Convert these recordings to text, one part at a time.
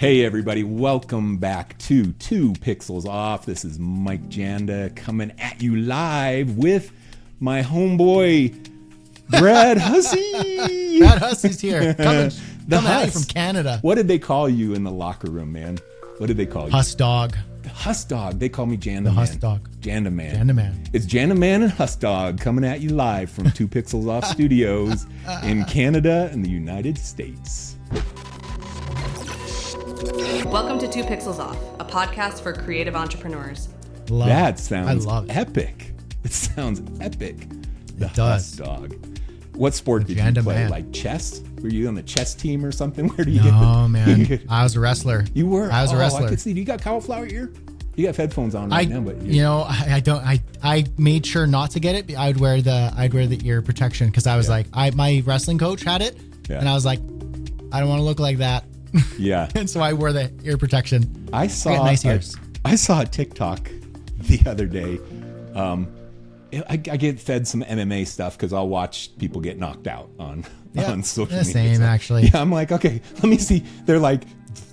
Hey everybody, welcome back to 2 Pixels Off. This is Mike Janda coming at you live with my homeboy, Brad Hussey. Brad Hussey's here, coming at you from Canada. What did they call you in the locker room, man? What did they call you? Huss Dog. Huss Dog. They call me Janda The Man. Huss Dog. Janda Man. Janda Man. It's Janda Man and Huss Dog coming at you live from 2 Pixels Off Studios in Canada and the United States. Welcome to 2 Pixels Off, a podcast for creative entrepreneurs. That sounds I love it. epic. It sounds epic. The It does. Huss Dog. What sport did you Janda play? Man. Like chess? Were you on the chess team or something? Where do you No, man. I was a wrestler. You were? I was a wrestler. I could see. You got cauliflower ear? You got headphones on right now, but I made sure not to get it. I'd wear the ear protection because I was my wrestling coach had it, and I was like, I don't want to look like that. Yeah. And so I wore the ear protection. I got nice ears. I saw a TikTok the other day. I get fed some MMA stuff because I'll watch people get knocked out on social media. Same, actually. Yeah, I'm like, okay, let me see. They're like,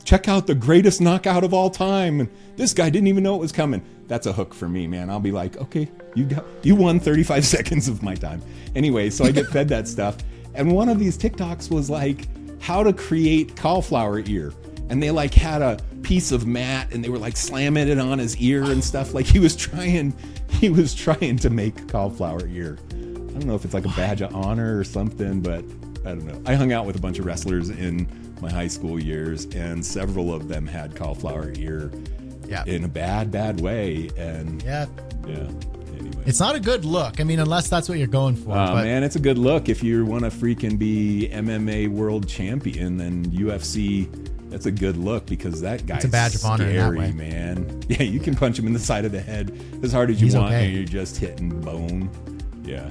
check out the greatest knockout of all time. And this guy didn't even know it was coming. That's a hook for me, man. I'll be like, okay, you won 35 seconds of my time. Anyway, so I get fed that stuff. And one of these TikToks was like, how to create cauliflower ear. And they like had a piece of mat and they were like slamming it on his ear and stuff. Like he was trying to make cauliflower ear. I don't know if it's like a badge of honor or something, but I don't know. I hung out with a bunch of wrestlers in my high school years and several of them had cauliflower ear in a bad way. And anyway. It's not a good look. I mean, unless that's what you're going for. Man, it's a good look. If you want to freaking be MMA world champion, then UFC, that's a good look because that guy's a badge of honor in that way. Man. Yeah, you can punch him in the side of the head as hard as you want, and you're just hitting bone. Yeah,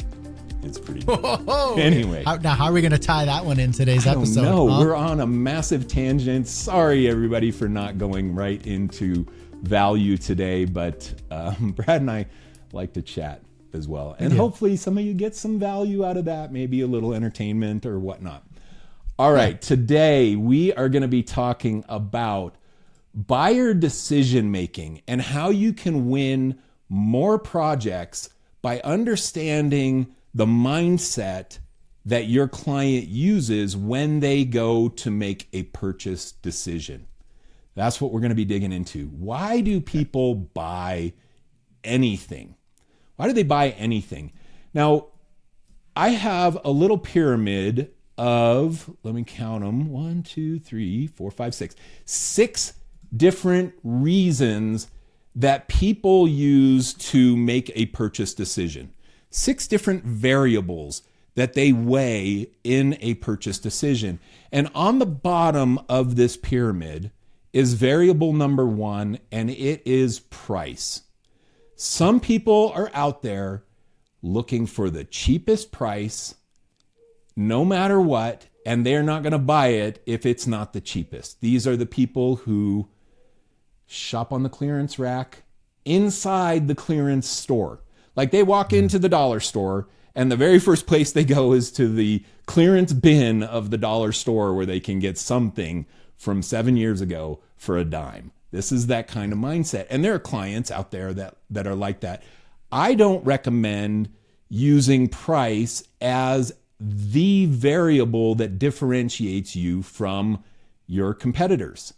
it's pretty good. Anyway. How are we going to tie that one in today's episode? No, we're on a massive tangent. Sorry, everybody, for not going right into value today, but Brad and I like to chat as well. And hopefully some of you get some value out of that, maybe a little entertainment or whatnot. All right, today we are going to be talking about buyer decision making and how you can win more projects by understanding the mindset that your client uses when they go to make a purchase decision. That's what we're going to be digging into. Why do people buy anything? Why do they buy anything? Now, I have a little pyramid of, let me count them, 1, 2, 3, 4, 5, 6. 6 different reasons that people use to make a purchase decision. 6 different variables that they weigh in a purchase decision. And on the bottom of this pyramid is variable number 1, and it is price. Some people are out there looking for the cheapest price no matter what, and they're not going to buy it if it's not the cheapest. These are the people who shop on the clearance rack inside the clearance store. Like they walk into the dollar store and the very first place they go is to the clearance bin of the dollar store where they can get something from 7 years ago for a dime. This is that kind of mindset. And there are clients out there that are like that. I don't recommend using price as the variable that differentiates you from your competitors.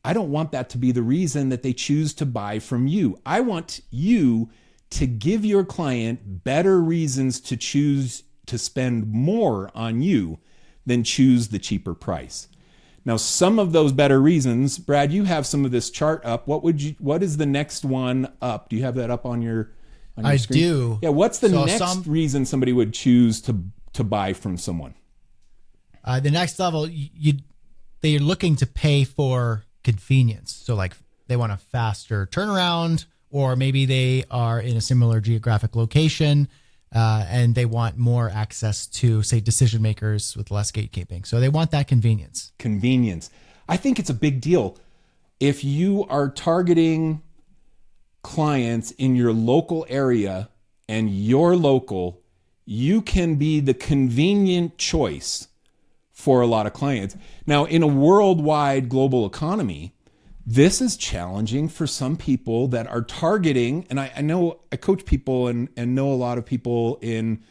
I don't want that to be the reason that they choose to buy from you. I want you to give your client better reasons to choose to spend more on you than choose the cheaper price. Now, some of those better reasons, Brad, you have some of this chart up. What is the next one up? Do you have that up on your screen? I do. Yeah, what's the next reason somebody would choose to buy from someone? The next level, they're looking to pay for convenience. So like they want a faster turnaround, or maybe they are in a similar geographic location and they want more access to, say, decision makers with less gatekeeping. So they want that convenience. Convenience. I think it's a big deal. If you are targeting clients in your local area and you're local, you can be the convenient choice for a lot of clients. Now, in a worldwide global economy, this is challenging for some people that are targeting, and I know I coach people and know a lot of people in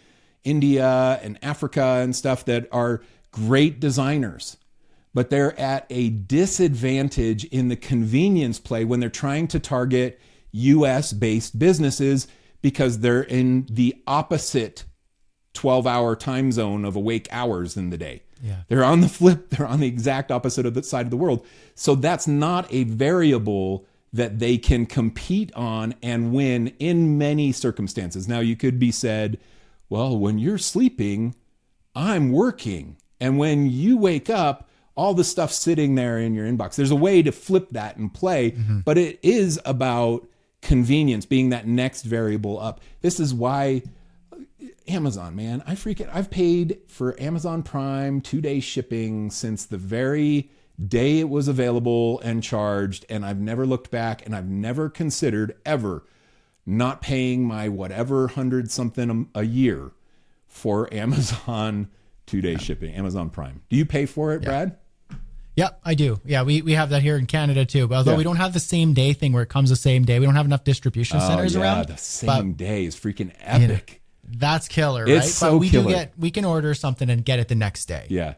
India and Africa and stuff that are great designers, but they're at a disadvantage in the convenience play when they're trying to target US-based businesses because they're in the opposite 12-hour time zone of awake hours in the day. Yeah. They're on the exact opposite of the side of the world. So that's not a variable that they can compete on and win in many circumstances. Now, you could be said, well, when you're sleeping, I'm working. And when you wake up, all the stuff's sitting there in your inbox. There's a way to flip that and play, but it is about convenience being that next variable up. This is why Amazon, man, I've paid for Amazon Prime 2-day shipping since the very day it was available and charged, and I've never looked back, and I've never considered ever not paying my whatever 100 something a year for Amazon 2-day shipping, Amazon Prime. Do you pay for it, Brad? Yeah, I do. Yeah, we have that here in Canada too. But although we don't have the same day thing where it comes the same day, we don't have enough distribution centers around. The same day is freaking epic. That's killer, It's right? so but we killer. we can order something and get it the next day. Yeah.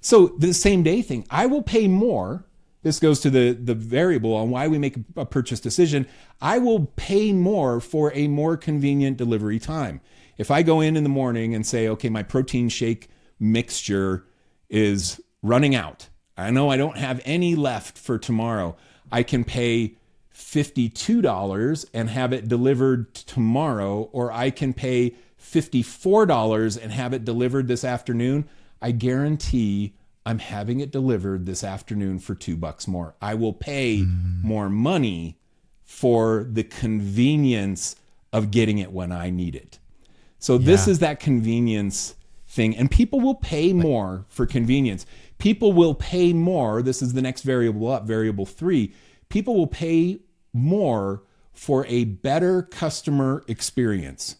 So the same day thing, I will pay more. This goes to the variable on why we make a purchase decision. I will pay more for a more convenient delivery time. If I go in the morning and say, okay, my protein shake mixture is running out. I know I don't have any left for tomorrow. I can pay $52 and have it delivered tomorrow, or I can pay $54 and have it delivered this afternoon. I guarantee I'm having it delivered this afternoon for $2 more. I will pay more money for the convenience of getting it when I need it. So this is that convenience thing, and people will pay more for convenience. People will pay more. This is the next variable up, variable 3. People will pay more for a better customer experience.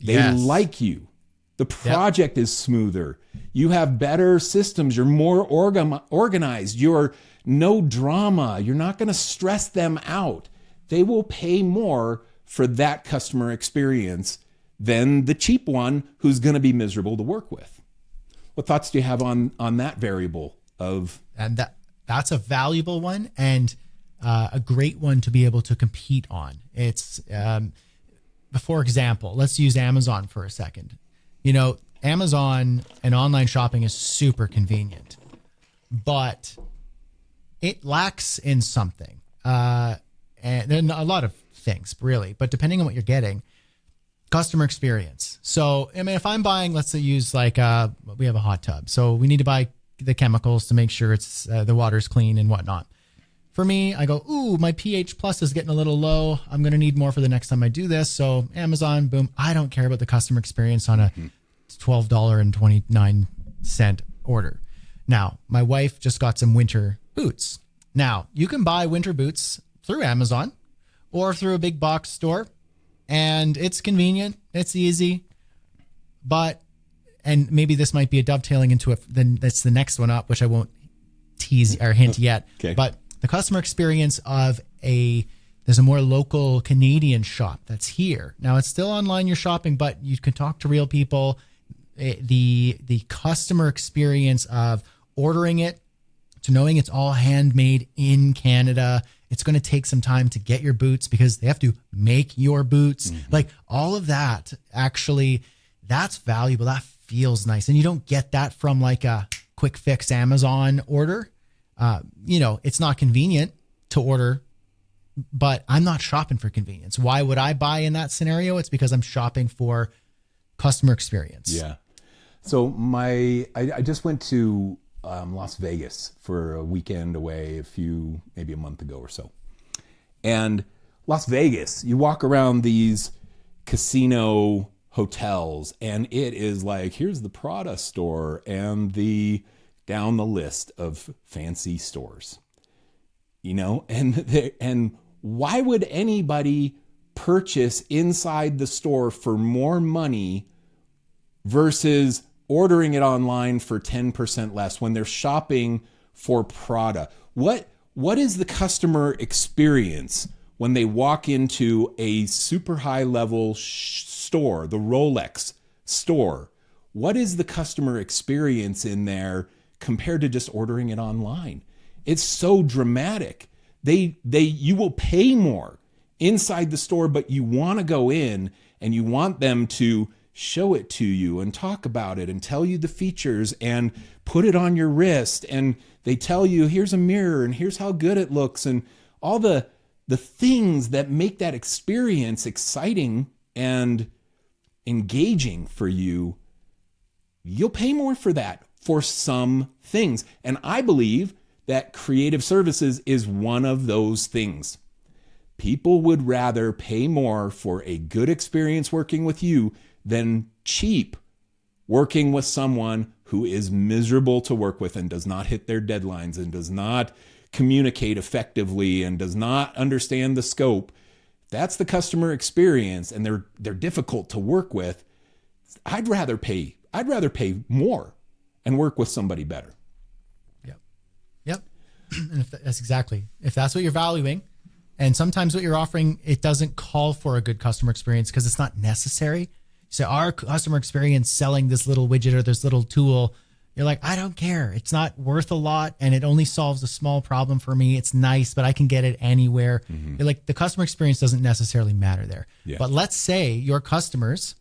They like you. The project is smoother. You have better systems. You're more organized. You're no drama. You're not going to stress them out. They will pay more for that customer experience than the cheap one who's going to be miserable to work with. What thoughts do you have on that variable of? And that's a valuable one and a great one to be able to compete on. It's, for example, let's use Amazon for a second. You know, Amazon and online shopping is super convenient, but it lacks in something. And then a lot of things, really, but depending on what you're getting, customer experience. So, I mean, if I'm buying, let's say use like, we have a hot tub. So we need to buy the chemicals to make sure it's the water's clean and whatnot. For me, I go, ooh, my pH plus is getting a little low. I'm going to need more for the next time I do this. So Amazon, boom. I don't care about the customer experience on a $12.29 order. Now, my wife just got some winter boots. Now, you can buy winter boots through Amazon or through a big box store, and it's convenient. It's easy. But, and maybe this might be a dovetailing into it. Then that's the next one up, which I won't tease or hint yet. Okay. But the customer experience of there's a more local Canadian shop that's here. Now it's still online you're shopping, but you can talk to real people. The customer experience of ordering it to knowing it's all handmade in Canada. It's going to take some time to get your boots because they have to make your boots. Like all of that, actually, that's valuable. That feels nice. And you don't get that from like a quick fix Amazon order. It's not convenient to order, but I'm not shopping for convenience. Why would I buy in that scenario? It's because I'm shopping for customer experience. Yeah. So I just went to Las Vegas for a weekend away maybe a month ago or so. And Las Vegas, you walk around these casino hotels and it is like, here's the Prada store and down the list of fancy stores, and why would anybody purchase inside the store for more money versus ordering it online for 10% less, when they're shopping for Prada? What is the customer experience when they walk into a super high level store, the Rolex store? What is the customer experience in there compared to just ordering it online? It's so dramatic. You will pay more inside the store, but you want to go in and you want them to show it to you and talk about it and tell you the features and put it on your wrist. And they tell you, here's a mirror and here's how good it looks, and all the things that make that experience exciting and engaging for you. You'll pay more for that for some things. And I believe that creative services is one of those things. People would rather pay more for a good experience working with you than cheap working with someone who is miserable to work with and does not hit their deadlines and does not communicate effectively and does not understand the scope. That's the customer experience, and they're difficult to work with. I'd rather pay more and work with somebody better. Yep. And if that's what you're valuing, and sometimes what you're offering, it doesn't call for a good customer experience because it's not necessary. So our customer experience selling this little widget or this little tool, you're like, I don't care. It's not worth a lot and it only solves a small problem for me. It's nice, but I can get it anywhere. Mm-hmm. You're like, the customer experience doesn't necessarily matter there. Yeah. But let's say your competitors,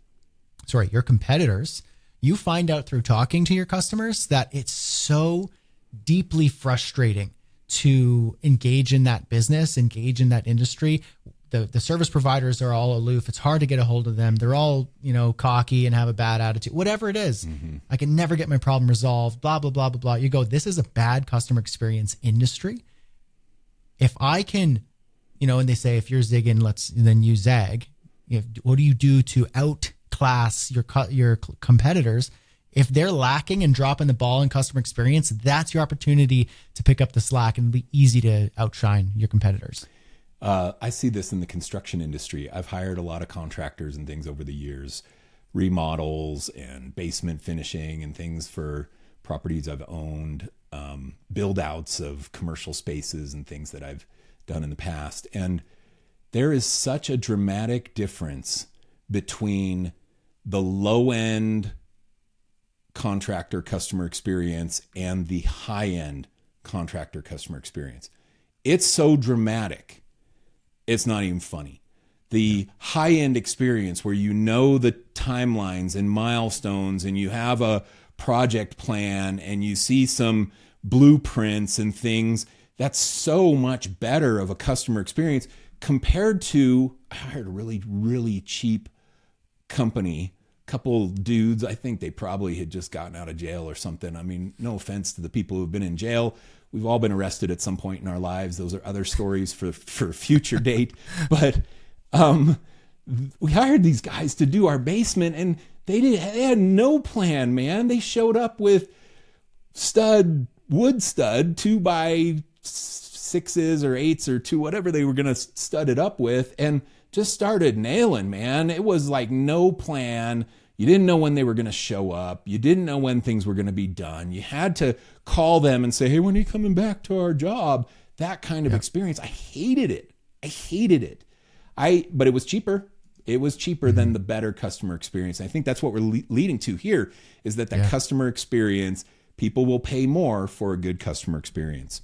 you find out through talking to your customers that it's so deeply frustrating to engage in that business, engage in that industry. The service providers are all aloof. It's hard to get a hold of them. They're all, cocky and have a bad attitude, whatever it is. Mm-hmm. I can never get my problem resolved, blah, blah, blah, blah, blah. You go, this is a bad customer experience industry. If I can, and they say, if you're zigging, then you zag. What do you do to outclass your competitors? If they're lacking and dropping the ball in customer experience, that's your opportunity to pick up the slack and be easy to outshine your competitors. I see this in the construction industry. I've hired a lot of contractors and things over the years, remodels and basement finishing and things for properties I've owned, build outs of commercial spaces and things that I've done in the past. And there is such a dramatic difference between the low end contractor customer experience and the high end contractor customer experience. It's so dramatic. It's not even funny. The high end experience where the timelines and milestones and you have a project plan and you see some blueprints and things, that's so much better of a customer experience compared to, I hired a really, really cheap company, couple dudes. I think they probably had just gotten out of jail or something. I mean, no offense to the people who've been in jail. We've all been arrested at some point in our lives. Those are other stories for a future date. But we hired these guys to do our basement, and they had no plan, man. They showed up with wood stud 2x6s or 8s or 2, whatever they were going to stud it up with, and just started nailing, man. It was like no plan. You didn't know when they were going to show up. You didn't know when things were going to be done. You had to call them and say, hey, when are you coming back to our job? That kind of experience. I hated it. But it was cheaper. It was cheaper than the better customer experience. And I think that's what we're leading to here is that customer experience, people will pay more for a good customer experience.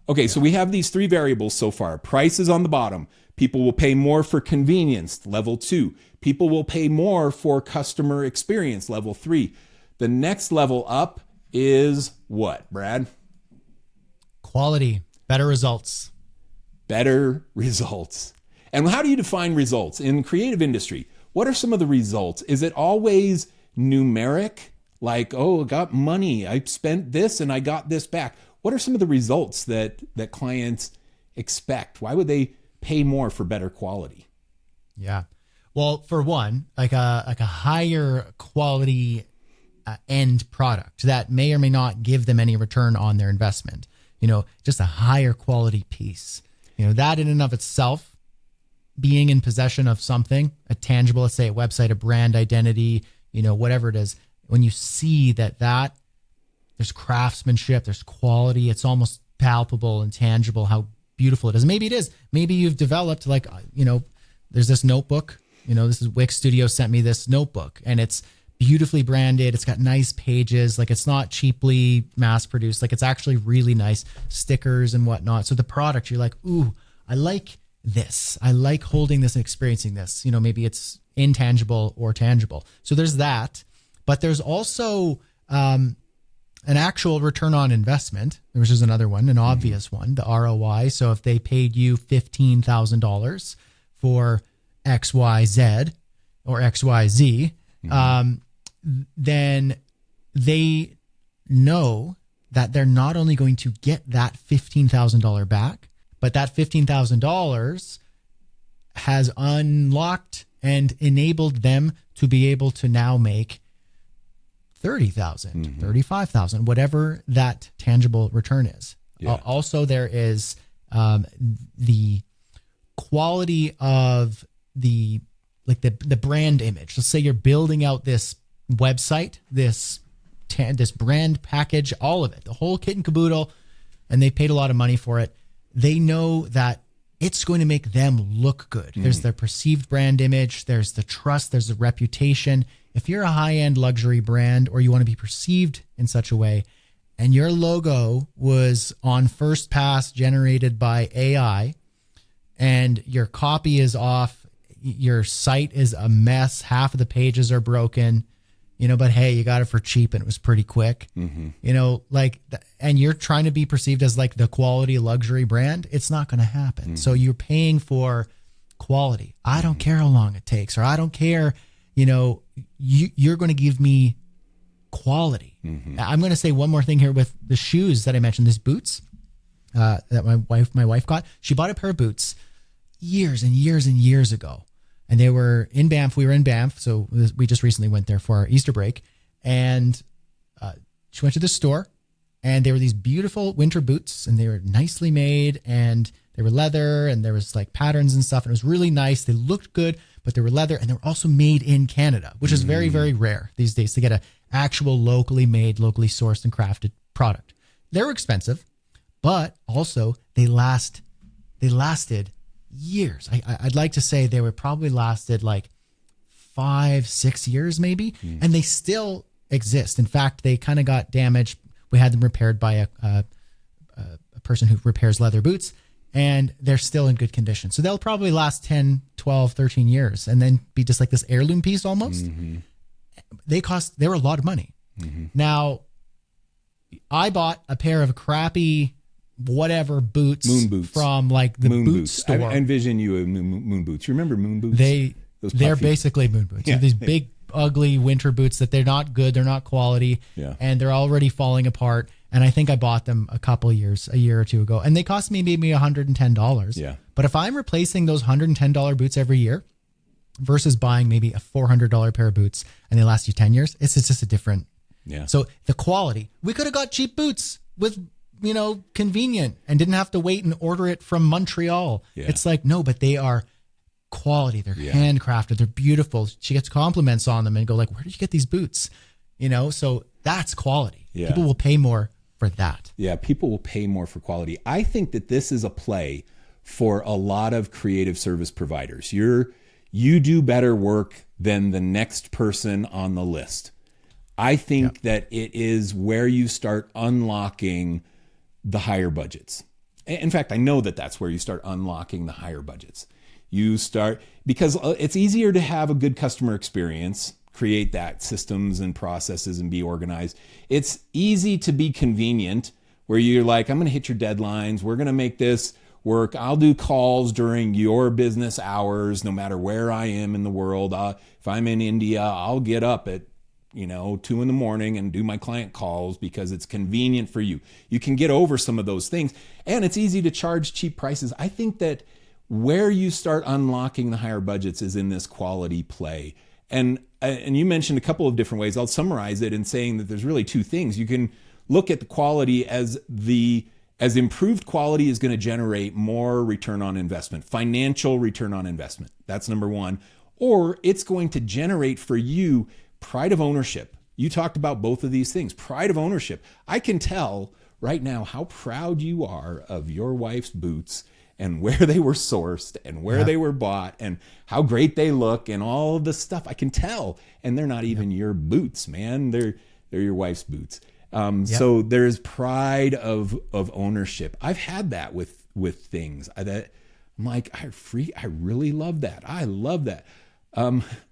Okay, so we have these 3 variables so far. Price is on the bottom. People will pay more for convenience, level 2. People will pay more for customer experience, level 3. The next level up is what, Brad? Quality, better results. Better results. And how do you define results? In creative industry, what are some of the results? Is it always numeric? Like, I got money, I spent this and I got this back. What are some of the results that clients expect? Why would they pay more for better quality? Yeah. Well, for one, like a higher quality end product that may or may not give them any return on their investment, just a higher quality piece, that in and of itself, being in possession of something, a tangible, let's say a website, a brand identity, whatever it is, when you see that there's craftsmanship, there's quality, it's almost palpable and tangible how beautiful it is. Maybe it is. Maybe you've developed there's this notebook. This is Wix Studio sent me this notebook, and it's beautifully branded. It's got nice pages. Like, it's not cheaply mass produced. Like, it's actually really nice stickers and whatnot. So the product, you're like, ooh, I like this. I like holding this and experiencing this. Maybe it's intangible or tangible. So there's that, but there's also an actual return on investment, which is another one, an obvious one, the ROI. So if they paid you $15,000 for XYZ or XYZ, then they know that they're not only going to get that $15,000 back, but that $15,000 has unlocked and enabled them to be able to now make 30,000, 35,000, whatever that tangible return is. Yeah. Also, there is the quality of the brand image. Let's say you're building out this website, this brand package, all of it, the whole kit and caboodle, and they paid a lot of money for it. They know that it's going to make them look good. There's their perceived brand image. There's the trust. There's the reputation. If you're a high-end luxury brand, or you want to be perceived in such a way, and your logo was on first pass generated by AI, and your copy is off, your site is a mess, half of the pages are broken, but hey, you got it for cheap and it was pretty quick, and you're trying to be perceived as like the quality luxury brand, it's not going to happen. So you're paying for quality. I don't care how long it takes, or I don't care, you're going to give me quality. I'm going to say one more thing here with the shoes that I mentioned, these boots that my wife got. She bought a pair of boots years and years and years ago. And they were in Banff. We were in Banff. So we just recently went there for our Easter break. And she went to the store, and they were these beautiful winter boots, and they were nicely made, and they were leather, and there was like patterns and stuff. And it was really nice. They looked good, but they were leather, and they were also made in Canada, which is very, very rare these days to get an actual locally made, locally sourced and crafted product. They were expensive, but also they lasted years. I'd like to say they were probably lasted like 5-6 years maybe, and they still exist. In fact, they kind of got damaged. We had them repaired by a person who repairs leather boots, and they're still in good condition. So they'll probably last 10, 12, 13 years and then be just like this heirloom piece almost. They were a lot of money. Now, I bought a pair of crappy whatever boots, moon boots from like the moon boot boots. store. I envision you of moon boots. You remember moon boots? They're basically moon boots. Yeah. These big, ugly winter boots that they're not good. They're not quality. Yeah. And they're already falling apart. And I think I bought them a year or two ago, and they cost me maybe $110. Yeah. But if I'm replacing those $110 boots every year versus buying maybe a $400 pair of boots and they last you 10 years, it's just a different. Yeah. So the quality, we could have got cheap boots with, convenient and didn't have to wait and order it from Montreal. Yeah. It's like, no, but they are quality. They're handcrafted. They're beautiful. She gets compliments on them and go like, where did you get these boots? So that's quality. Yeah. People will pay more for that. Yeah. People will pay more for quality. I think that this is a play for a lot of creative service providers. You do better work than the next person on the list. I think that it is where you start unlocking the higher budgets. In fact, I know that that's where you start unlocking the higher budgets. You start, because it's easier to have a good customer experience, create that systems and processes and be organized. It's easy to be convenient where you're like, I'm going to hit your deadlines. We're going to make this work. I'll do calls during your business hours, no matter where I am in the world. If I'm in India, I'll get up at 2 a.m. and do my client calls because it's convenient for you. You can get over some of those things, and it's easy to charge cheap prices. I think that where you start unlocking the higher budgets is in this quality play. And you mentioned a couple of different ways. I'll summarize it in saying that there's really two things. You can look at the quality as improved quality is going to generate more return on investment, financial return on investment. That's number one. Or it's going to generate for you pride of ownership. You talked about both of these things. Pride of ownership. I can tell right now how proud you are of your wife's boots and where they were sourced and where they were bought and how great they look and all of the stuff. I can tell. And they're not even your boots, man. They're your wife's boots. So there's pride of ownership. I've had that with things that I'm like, I really love that. I love that.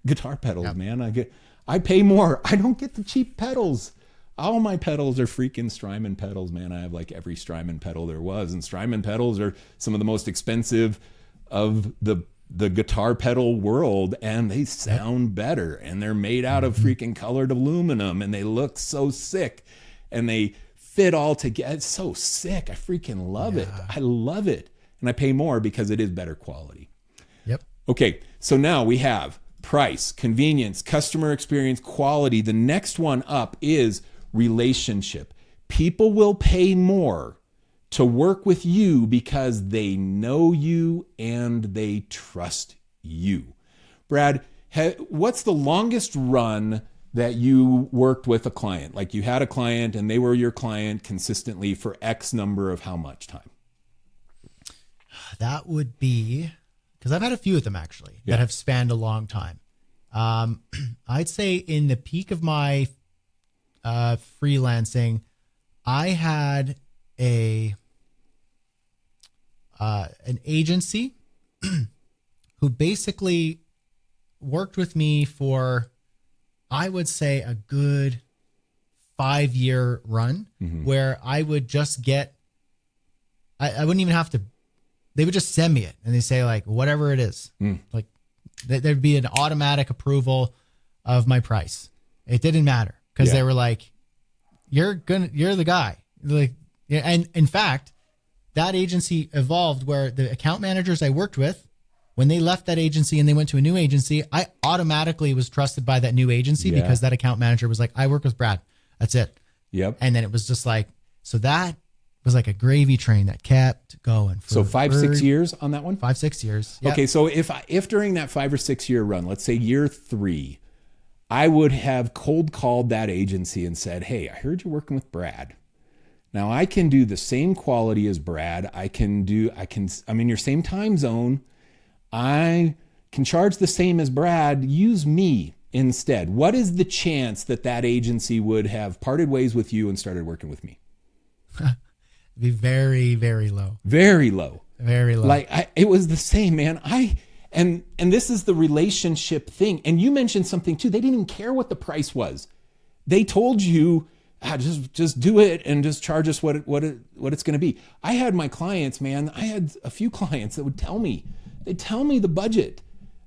Guitar pedals, man. I pay more. I don't get the cheap pedals. All my pedals are freaking Strymon pedals, man. I have like every Strymon pedal there was, and Strymon pedals are some of the most expensive of the guitar pedal world, and they sound better, and they're made out of freaking colored aluminum, and they look so sick, and they fit all together. It's so sick. I freaking love it. I love it. And I pay more because it is better quality. Yep. Okay, so now we have price, convenience, customer experience, quality. The next one up is relationship. People will pay more to work with you because they know you and they trust you. Brad, what's the longest run that you worked with a client? Like you had a client and they were your client consistently for X number of how much time? That would be, because I've had a few of them actually that have spanned a long time. I'd say in the peak of my freelancing, I had an agency who basically worked with me for, I would say, a good 5-year run where I would just get, I wouldn't even have to, they would just send me it and they say like, whatever it is, like there'd be an automatic approval of my price. It didn't matter because they were like, you're the guy. Like, and in fact, that agency evolved where the account managers I worked with, when they left that agency and they went to a new agency, I automatically was trusted by that new agency because that account manager was like, I work with Brad. That's it. Yep. And then it was just like, so that was like a gravy train that kept going. So 5-6 years on that one? 5-6 years. Yep. Okay. So if during that 5 or 6 year run, let's say year 3, I would have cold called that agency and said, hey, I heard you're working with Brad. Now I can do the same quality as Brad. I'm in your same time zone. I can charge the same as Brad. Use me instead. What is the chance that that agency would have parted ways with you and started working with me? Be very, very low. Very low. Very low. Like it was the same, man. And this is the relationship thing. And you mentioned something too. They didn't even care what the price was. They told you, just do it and just charge us what it's going to be. I had my clients, man. I had a few clients that would tell me the budget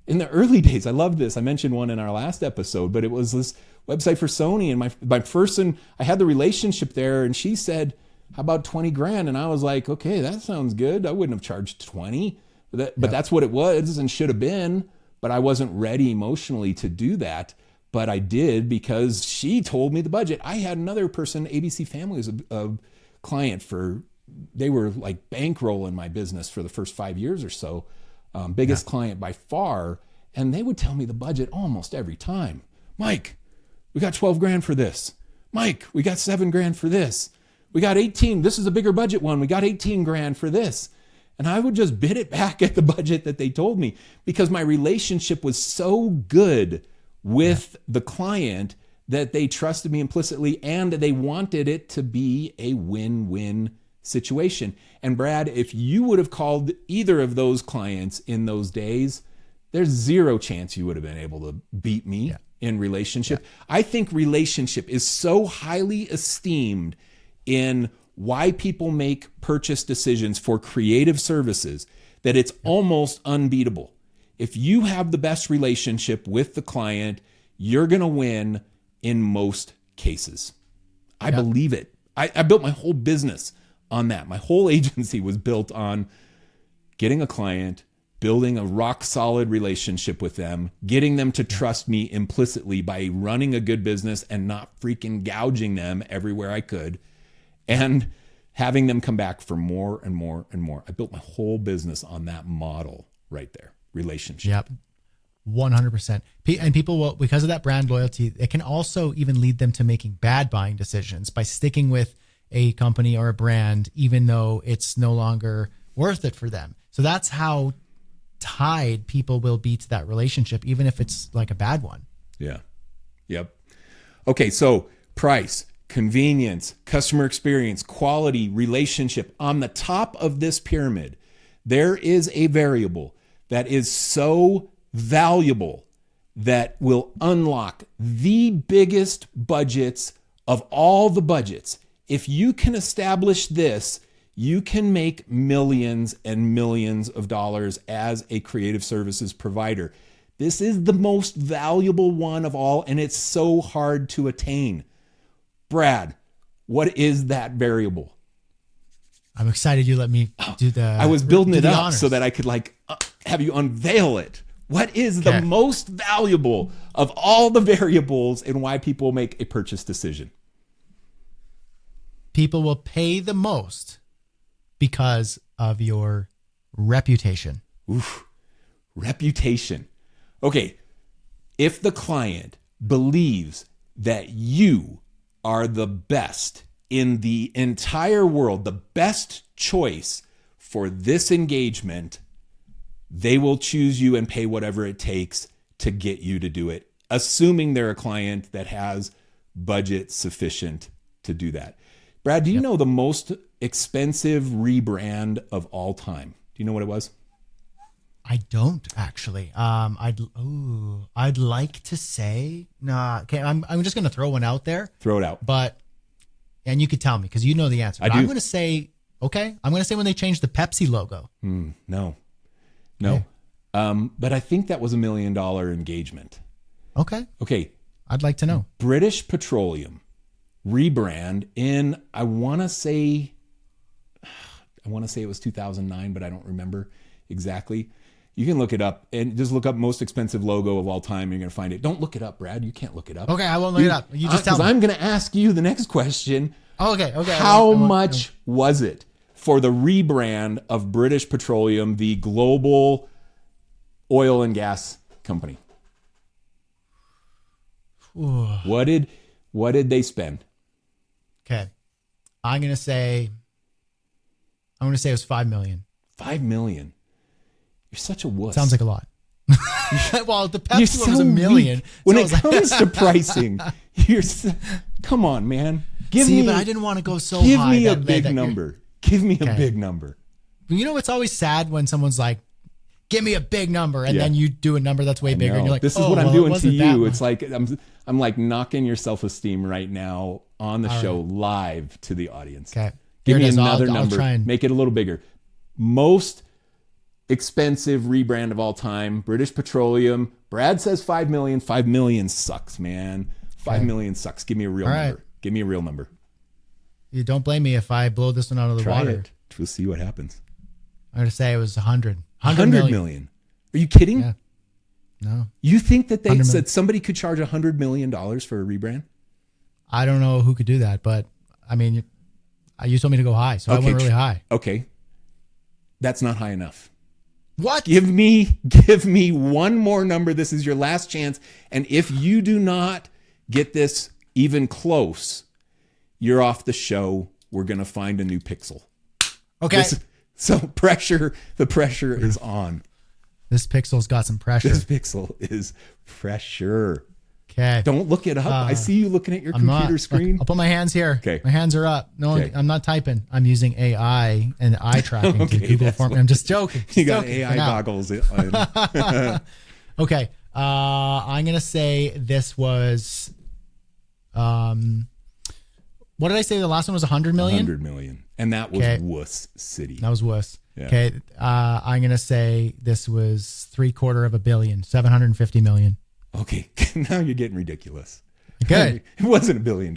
in the early days. I love this. I mentioned one in our last episode, but it was this website for Sony, and my person, I had the relationship there, and she said, how about 20 grand? And I was like, okay, that sounds good. I wouldn't have charged 20, but that's what it was and should have been, but I wasn't ready emotionally to do that. But I did because she told me the budget. I had another person, ABC Family, was a client they were like bankrolling my business for the first 5 years or so. Biggest client by far. And they would tell me the budget almost every time. Mike, we got 12 grand for this. Mike, we got 7 grand for this. We got 18. This is a bigger budget one. We got 18 grand for this. And I would just bid it back at the budget that they told me because my relationship was so good with the client that they trusted me implicitly and they wanted it to be a win-win situation. And Brad, if you would have called either of those clients in those days, there's zero chance you would have been able to beat me in relationship. Yeah. I think relationship is so highly esteemed in why people make purchase decisions for creative services that it's almost unbeatable. If you have the best relationship with the client, you're going to win in most cases. I believe it. I built my whole business on that. My whole agency was built on getting a client, building a rock solid relationship with them, getting them to trust me implicitly by running a good business and not freaking gouging them everywhere I could, and having them come back for more and more and more. I built my whole business on that model right there. Relationship. Yep. 100%. And people will, because of that brand loyalty, it can also even lead them to making bad buying decisions by sticking with a company or a brand, even though it's no longer worth it for them. So that's how tied people will be to that relationship, even if it's like a bad one. Yeah. Yep. Okay. So price, convenience, customer experience, quality, relationship. On the top of this pyramid, there is a variable that is so valuable that will unlock the biggest budgets of all the budgets. If you can establish this, you can make millions and millions of dollars as a creative services provider. This is the most valuable one of all, and it's so hard to attain. Brad, what is that variable? I'm excited you let me do the... I was building it up honors so that I could have you unveil it. What is the most valuable of all the variables and why people make a purchase decision? People will pay the most because of your reputation. Oof. Reputation. Okay. If the client believes that you are the best in the entire world, the best choice for this engagement, they will choose you and pay whatever it takes to get you to do it, assuming they're a client that has budget sufficient to do that. Brad, do you know the most expensive rebrand of all time? Do you know what it was? I don't actually. I'd like to say okay. I'm just gonna throw one out there. Throw it out. And you could tell me because you know the answer. I do. I'm gonna say when they changed the Pepsi logo. No. But I think that was $1 million engagement. Okay. I'd like to know. British Petroleum rebrand in, I want to say it was 2009, but I don't remember exactly. You can look it up and just look up most expensive logo of all time. You're going to find it. Don't look it up, Brad. You can't look it up. Okay, I won't look it up. You just tell me. Because I'm going to ask you the next question. Okay. How much was it for the rebrand of British Petroleum, the global oil and gas company? Ooh. What did they spend? Okay. I'm going to say it was $5 million. $5 million. You're such a wuss. Sounds like a lot. Well, the Pepsi one was $1 million. Weak. When it comes to pricing, come on, man. But I didn't want to go so high. Give me a big number. Give me a big number. You know, it's always sad when someone's like, give me a big number. And then you do a number that's way bigger. And you're like, this is what I'm doing to you. It's like, I'm like knocking your self-esteem right now on the show live to the audience. Okay. Give me another number. Make it a little bigger. Most expensive rebrand of all time, British Petroleum. Brad says 5 million. 5 million sucks, man. 5 million sucks. Give me a real number. Right. Give me a real number. You don't blame me if I blow this one out of the water. It. We'll see what happens. I'm going to say it was 100. 100 million. Are you kidding? Yeah. No. You think that somebody could charge $100 million for a rebrand? I don't know who could do that, but I mean, you told me to go high, so I went really high. Okay. That's not high enough. What? Give me one more number. This is your last chance. And if you do not get this even close, you're off the show. We're going to find a new pixel. Okay. The pressure is on. This pixel's got some pressure. This pixel is pressure. Okay. Don't look it up. I see you looking at your computer screen. I'll put my hands here. Okay. My hands are up. No, I'm not typing. I'm using AI and eye tracking to Google for me. I'm just joking. You got AI goggles. Okay. I'm going to say this was, what did I say? The last one was 100 million? 100 million. And that was Wuss City. That was Wuss. Yeah. Okay. I'm going to say this was $750 million, 750 million. Okay. Now you're getting ridiculous. Good. It wasn't $1 billion.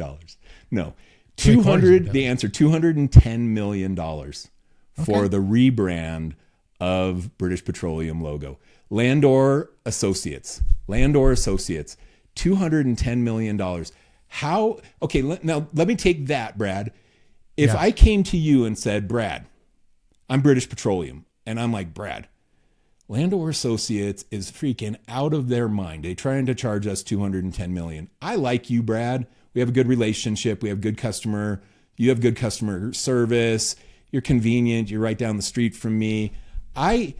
No. The answer, $210 million for the rebrand of British Petroleum logo. Landor Associates, $210 million. How, okay, now let me take that, Brad. If I came to you and said, Brad, I'm British Petroleum, and I'm like, Brad, Landor Associates is freaking out of their mind. They're trying to charge us $210 million. I like you, Brad. We have a good relationship. We have good customer. You have good customer service. You're convenient. You're right down the street from me. I'm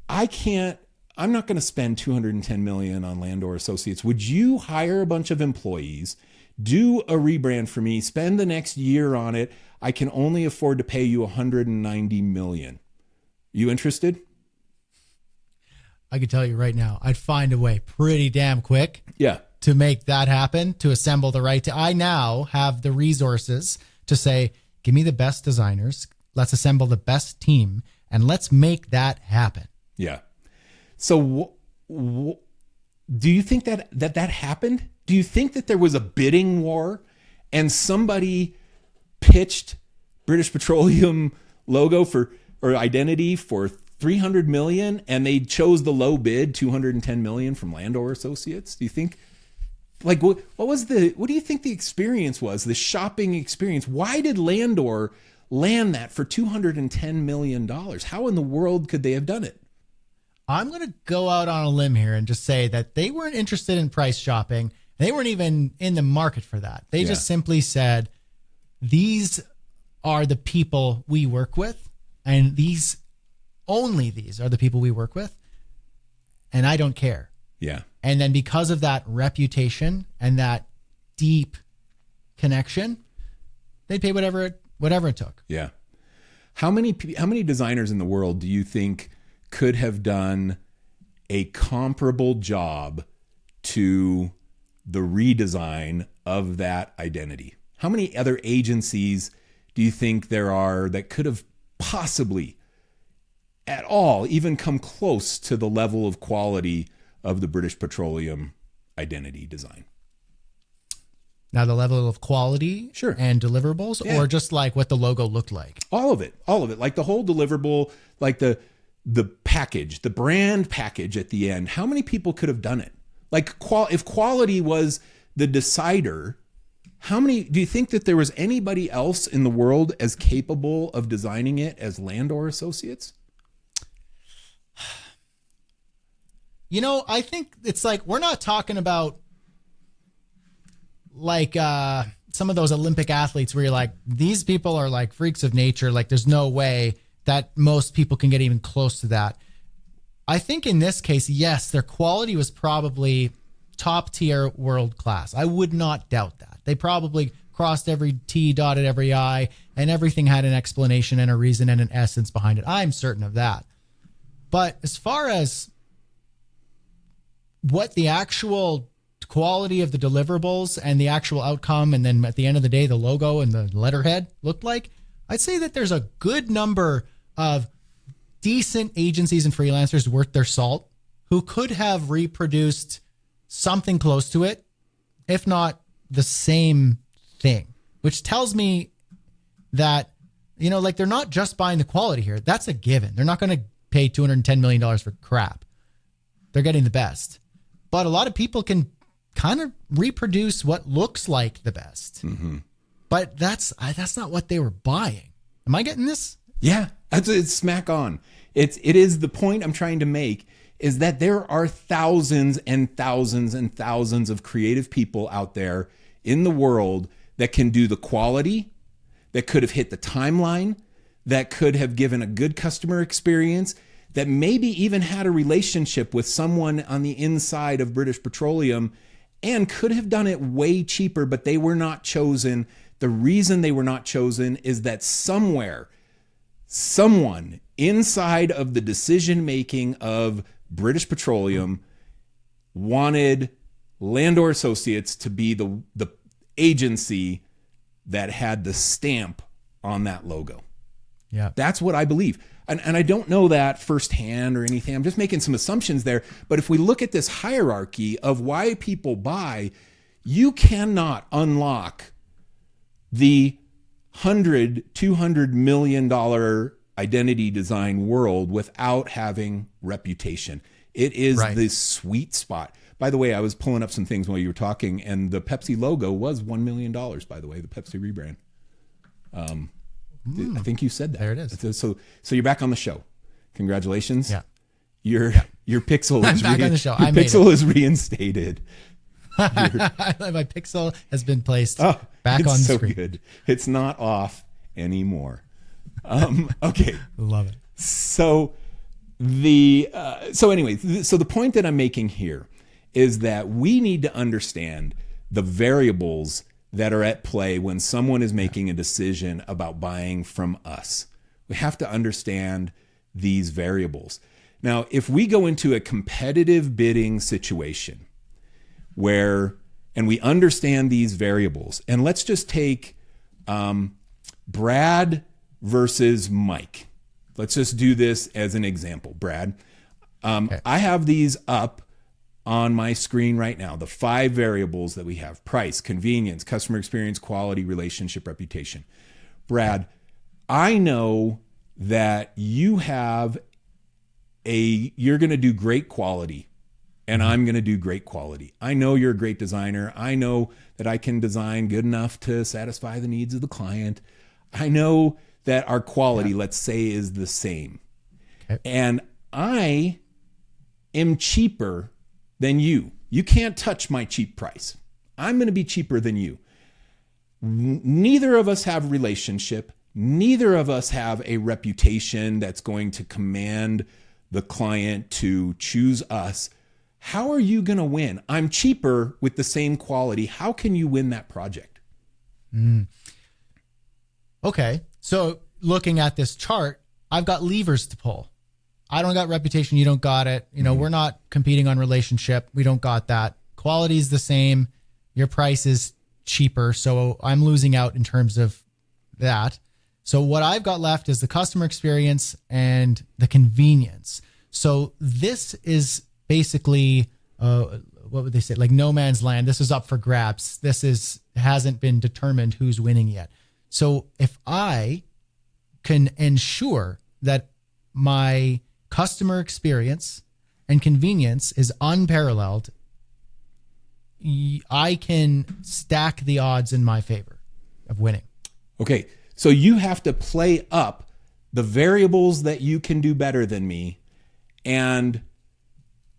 not going to spend $210 million on Landor Associates. Would you hire a bunch of employees, do a rebrand for me, spend the next year on it? I can only afford to pay you $190 million. You interested? I could tell you right now, I'd find a way pretty damn quick. Yeah. To make that happen, to assemble the right. I now have the resources to say, give me the best designers. Let's assemble the best team and let's make that happen. Yeah. So do you think that happened? Do you think that there was a bidding war and somebody pitched British Petroleum logo or identity for $300 million and they chose the low bid, $210 million from Landor Associates? Do you think, like, what do you think the experience was, the shopping experience? Why did Landor land that for $210 million? How in the world could they have done it? I'm going to go out on a limb here and just say that they weren't interested in price shopping. They weren't even in the market for that. They just simply said, these are the people we work with, and only these are the people we work with, and I don't care. Yeah. And then because of that reputation and that deep connection, they'd pay whatever it took. Yeah. How many designers in the world do you think could have done a comparable job to the redesign of that identity? How many other agencies do you think there are that could have possibly at all even come close to the level of quality of the British Petroleum identity design? Now, the level of quality and deliverables, or just like what the logo looked like? All of it. Like the whole deliverable, like the package, the brand package at the end. How many people could have done it? Like if quality was the decider, how many do you think that there was anybody else in the world as capable of designing it as Landor Associates? You know, I think it's like, we're not talking about like some of those Olympic athletes where you're like, these people are like freaks of nature. Like there's no way that most people can get even close to that. I think in this case, yes, their quality was probably top tier, world class. I would not doubt that. They probably crossed every T, dotted every I, and everything had an explanation and a reason and an essence behind it. I'm certain of that. But as far as what the actual quality of the deliverables and the actual outcome, and then at the end of the day, the logo and the letterhead looked like, I'd say that there's a good number of decent agencies and freelancers worth their salt who could have reproduced something close to it, if not the same thing, which tells me that, you know, like they're not just buying the quality here. That's a given. They're not going to pay $210 million for crap. They're getting the best. But a lot of people can kind of reproduce what looks like the best. Mm-hmm. But that's not what they were buying. Am I getting this? Yeah, it's smack on. It is the point I'm trying to make, is that there are thousands and thousands and thousands of creative people out there in the world that can do the quality, that could have hit the timeline, that could have given a good customer experience, that maybe even had a relationship with someone on the inside of British Petroleum and could have done it way cheaper, but they were not chosen. The reason they were not chosen is that somewhere, someone inside of the decision-making of British Petroleum wanted Landor Associates to be the agency that had the stamp on that logo. Yeah. That's what I believe. And I don't know that firsthand or anything. I'm just making some assumptions there. But if we look at this hierarchy of why people buy, you cannot unlock the $200 million identity design world without having reputation. It is the sweet spot. By the way, I was pulling up some things while you were talking, and the Pepsi logo was $1 million, by the way, the Pepsi rebrand. I think you said that. There it is. So you're back on the show. Congratulations. Yeah. your pixel I'm is back on the show. Your I made pixel is reinstated. My pixel has been placed back on the so screen. Good. It's not off anymore. Okay. Love it. So so the point that I'm making here is that we need to understand the variables that are at play when someone is making a decision about buying from us. We have to understand these variables. Now, if we go into a competitive bidding situation and we understand these variables, and let's just take Brad versus Mike. Let's just do this as an example. Brad, okay. I have these up on my screen right now, the 5 variables that we have: price, convenience, customer experience, quality, relationship, reputation. Brad, I know that you're going to do great quality, and I'm going to do great quality. I know you're a great designer. I know that I can design good enough to satisfy the needs of the client. I know that our quality, let's say, is the same. Okay. And I am cheaper than you. You can't touch my cheap price. I'm going to be cheaper than you. Neither of us have relationship. Neither of us have a reputation that's going to command the client to choose us. How are you going to win? I'm cheaper with the same quality. How can you win that project? Okay. So looking at this chart, I've got levers to pull. I don't got reputation. You don't got it. We're not competing on relationship. We don't got that. Quality is the same. Your price is cheaper. So I'm losing out in terms of that. So what I've got left is the customer experience and the convenience. So this is basically, what would they say? Like no man's land. This is up for grabs. Hasn't been determined who's winning yet. So if I can ensure that my customer experience and convenience is unparalleled, I can stack the odds in my favor of winning. Okay. So you have to play up the variables that you can do better than me and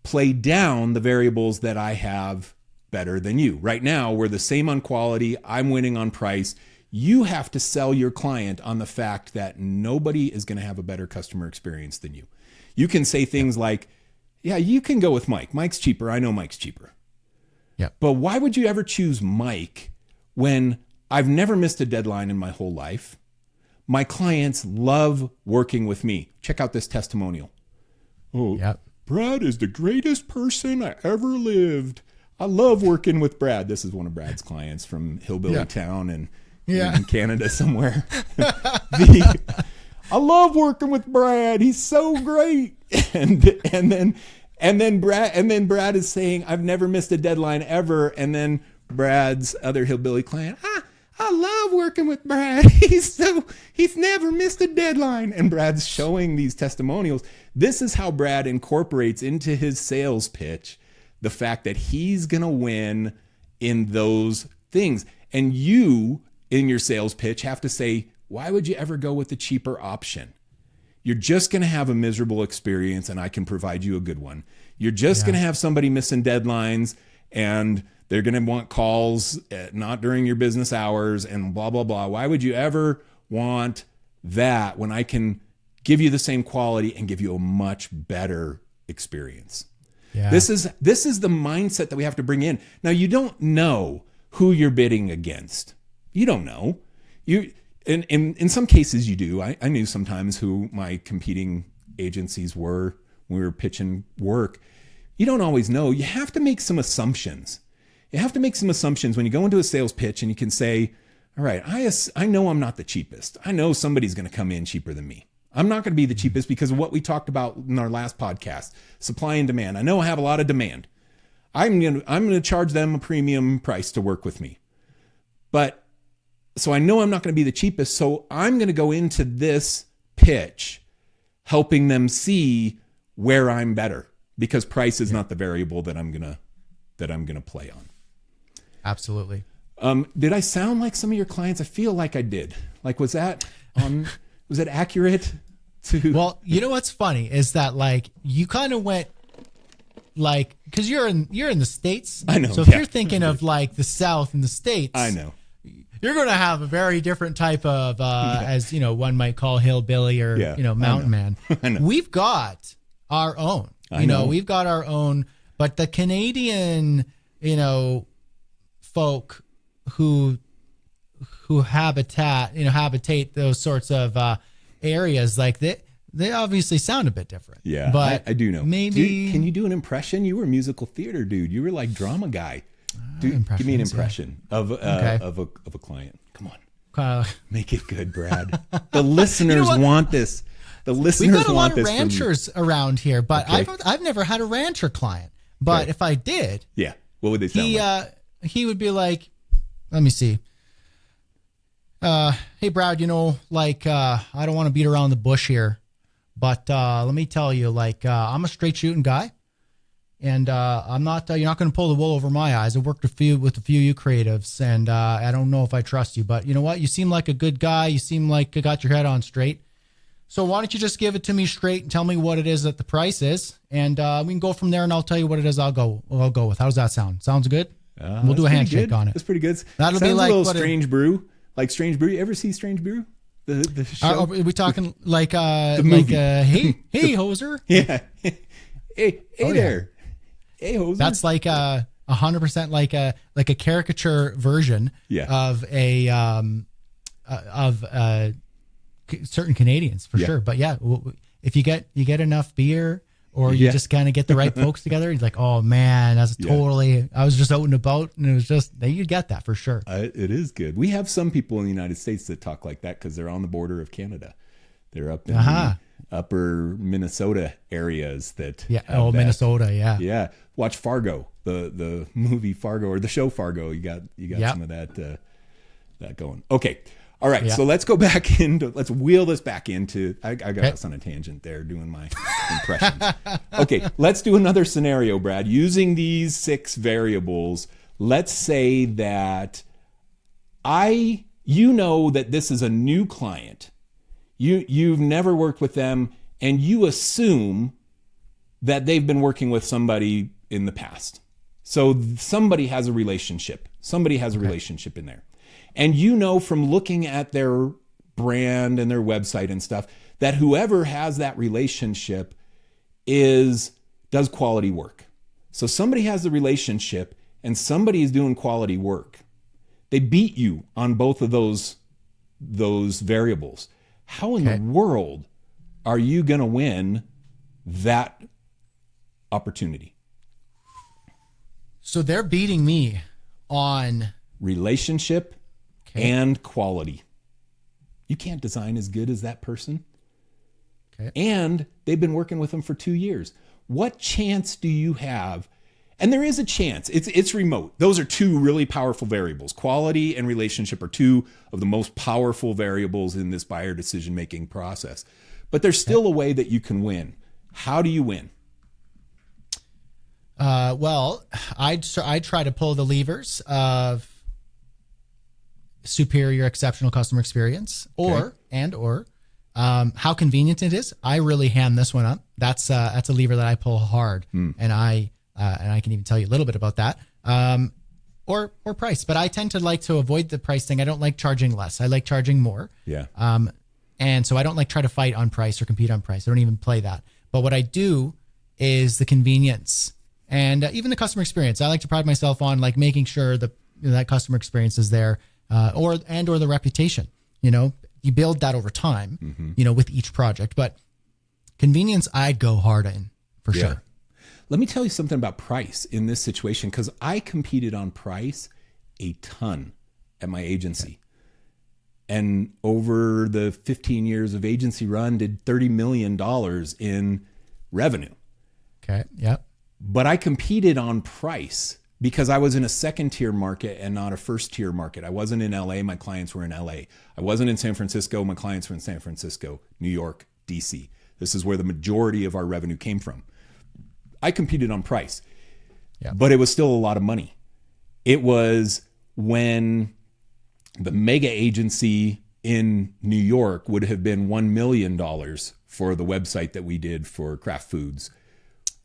play down the variables that I have better than you. Right now, we're the same on quality. I'm winning on price. You have to sell your client on the fact that nobody is going to have a better customer experience than you. You can say things like, yeah, you can go with Mike. Mike's cheaper. I know Mike's cheaper. Yeah. But why would you ever choose Mike when I've never missed a deadline in my whole life? My clients love working with me. Check out this testimonial. Oh, yep. Brad is the greatest person I ever lived. I love working with Brad. This is one of Brad's clients from Hillbilly Town and in Canada somewhere. I love working with Brad. He's so great. And then Brad is saying, I've never missed a deadline ever. And then Brad's other hillbilly client, I love working with Brad. He's never missed a deadline. And Brad's showing these testimonials. This is how Brad incorporates into his sales pitch the fact that he's going to win in those things. And you, in your sales pitch, have to say, why would you ever go with the cheaper option? You're just going to have a miserable experience, and I can provide you a good one. You're just going to have somebody missing deadlines, and they're going to want calls not during your business hours and blah, blah, blah. Why would you ever want that when I can give you the same quality and give you a much better experience? Yeah. This is the mindset that we have to bring in. Now, you don't know who you're bidding against. You don't know. In some cases you do. I knew sometimes who my competing agencies were when we were pitching work. You don't always know. You have to make some assumptions. You have to make some assumptions when you go into a sales pitch, and you can say, all right, I know I'm not the cheapest. I know somebody's going to come in cheaper than me. I'm not going to be the cheapest because of what we talked about in our last podcast, supply and demand. I know I have a lot of demand. I'm going to charge them a premium price to work with me. So I know I'm not going to be the cheapest. So I'm going to go into this pitch helping them see where I'm better, because price is not the variable that I'm going to play on. Absolutely. Did I sound like some of your clients? I feel like I did. Like, was that accurate? to. Well, you know what's funny is that like you kind of went like because you're in the States. I know. So if you're thinking of like the South and the States, I know. You're going to have a very different type of, as you know, one might call hillbilly or mountain man. I know. We've got our own. You know, we've got our own. But the Canadian, folk who habitate those sorts of areas, like they obviously sound a bit different. Yeah, but I do know. Maybe can you do an impression? You were a musical theater dude. You were like drama guy. Dude, give me an impression of a client. Come on, make it good, Brad. The listeners want this. The listeners We've got a want lot of this ranchers around here, but Okay. I've never had a rancher client. But if I did, yeah, what would they sound like? He would be like, let me see. Hey, Brad, I don't want to beat around the bush here, but let me tell you, I'm a straight shooting guy. And I'm not. You're not going to pull the wool over my eyes. I worked with a few you creatives, and I don't know if I trust you. But you know what? You seem like a good guy. You seem like you got your head on straight. So why don't you just give it to me straight and tell me what it is that the price is, and we can go from there. And I'll tell you what it is. I'll go with. How does that sound? Sounds good. We'll do a handshake on it. That's pretty good. That'll Sounds be like a little Strange Brew. Like Strange Brew. You ever see Strange Brew? The show. Are we talking like movie. hey hoser? Yeah. Hey Oh, there. Hey, hoser. That's like 100% like a caricature version of certain Canadians for sure. But yeah, if you get enough beer or you just kind of get the right folks together, you're like, oh man, that's totally. I was just out and about, and it was just you get that for sure. It is good. We have some people in the United States that talk like that because they're on the border of Canada. They're up in the upper Minnesota areas that Minnesota, yeah. Watch Fargo, the movie Fargo or the show Fargo. You got some of that going. Okay, all right. So let's go back into. Let's wheel this back into. I got us on a tangent there doing my impressions. Okay, let's do another scenario, Brad. Using these 6 variables, let's say that you know that this is a new client. You've never worked with them, and you assume that they've been working with somebody in the past. So somebody has a relationship. Somebody has a relationship in there. And you know from looking at their brand and their website and stuff that whoever has that relationship does quality work. So somebody has the relationship and somebody is doing quality work. They beat you on both of those variables. How in the world are you going to win that opportunity? So they're beating me on relationship and quality. You can't design as good as that person. Okay. And they've been working with them for 2 years. What chance do you have? And there is a chance. It's remote. Those are 2 really powerful variables. Quality and relationship are 2 of the most powerful variables in this buyer decision-making process. But there's still a way that you can win. How do you win? Well, I'd try to pull the levers of superior, exceptional customer experience, or how convenient it is. I really ham this one up. That's a lever that I pull hard, and I can even tell you a little bit about that. Or price, but I tend to like to avoid the price thing. I don't like charging less. I like charging more. Yeah. And so I don't like try to fight on price or compete on price. I don't even play that. But what I do is the convenience and even the customer experience. I like to pride myself on like making sure that customer experience is there, or the reputation. You build that over time, with each project. But convenience, I'd go hard in for sure. Let me tell you something about price in this situation, because I competed on price a ton at my agency. And over the 15 years of agency run, did $30 million in revenue. Okay, yep. But I competed on price because I was in a second tier market and not a first tier market. I wasn't in LA, my clients were in LA. I wasn't in San Francisco, my clients were in San Francisco, New York, DC. This is where the majority of our revenue came from. I competed on price, but it was still a lot of money. It was when the mega agency in New York would have been $1 million for the website that we did for Kraft Foods.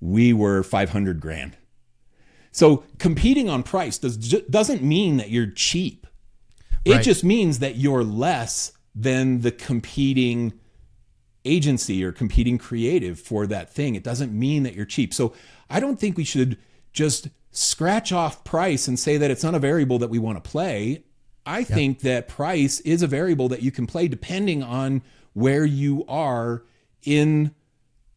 We were 500 grand. So competing on price doesn't mean that you're cheap. It just means that you're less than the competing agency or competing creative for that thing. It doesn't mean that you're cheap. So I don't think we should just scratch off price and say that it's not a variable that we want to play. I think that price is a variable that you can play depending on where you are in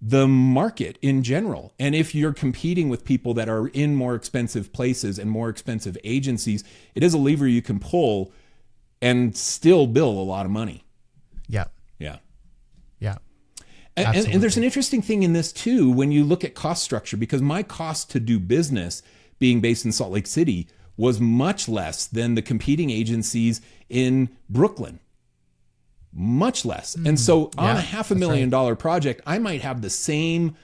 the market in general. And if you're competing with people that are in more expensive places and more expensive agencies, it is a lever you can pull and still bill a lot of money. Yeah. Yeah. Yeah. And there's an interesting thing in this too, when you look at cost structure, because my cost to do business being based in Salt Lake City was much less than the competing agencies in Brooklyn. Much less. And so on a $500,000 project, I might have the same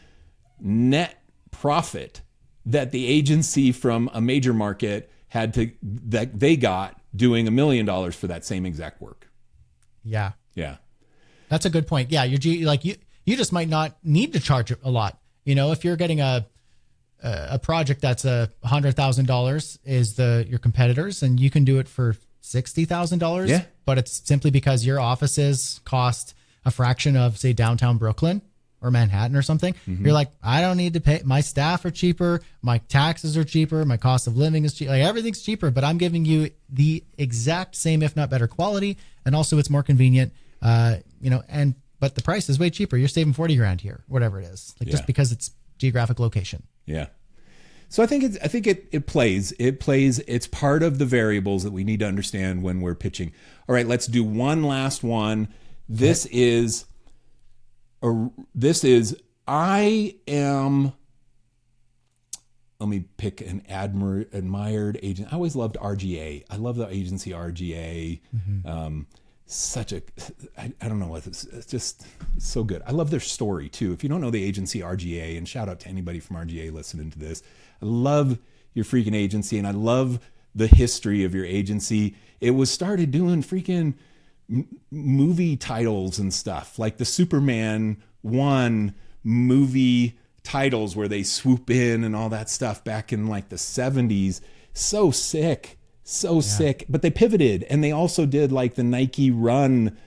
net profit that the agency from a major market that they got doing $1 million for that same exact work. Yeah. Yeah. That's a good point. Yeah. You just might not need to charge a lot. You know, if you're getting a project that's $100,000 is your competitors, and you can do it for $60,000. Yeah. But it's simply because your offices cost a fraction of, say, downtown Brooklyn or Manhattan or something. Mm-hmm. You're like, I don't need to pay. My staff are cheaper. My taxes are cheaper. My cost of living is cheaper. Like, everything's cheaper, but I'm giving you the exact same, if not better quality. And also it's more convenient, but the price is way cheaper. You're saving 40 grand here, whatever it is, just because it's geographic location. Yeah. So I think it plays. It's part of the variables that we need to understand when we're pitching. All right, let's do one last one. Let me pick an admired agent. I always loved RGA. I love the agency RGA. Mm-hmm. I don't know what it's just so good. I love their story too. If you don't know the agency RGA, and shout out to anybody from RGA listening to this, I love your freaking agency, and I love the history of your agency. It was started doing freaking movie titles and stuff, like the Superman 1 movie titles where they swoop in and all that stuff back in like the 70s. So sick. Sick. But they pivoted, and they also did like the Nike Run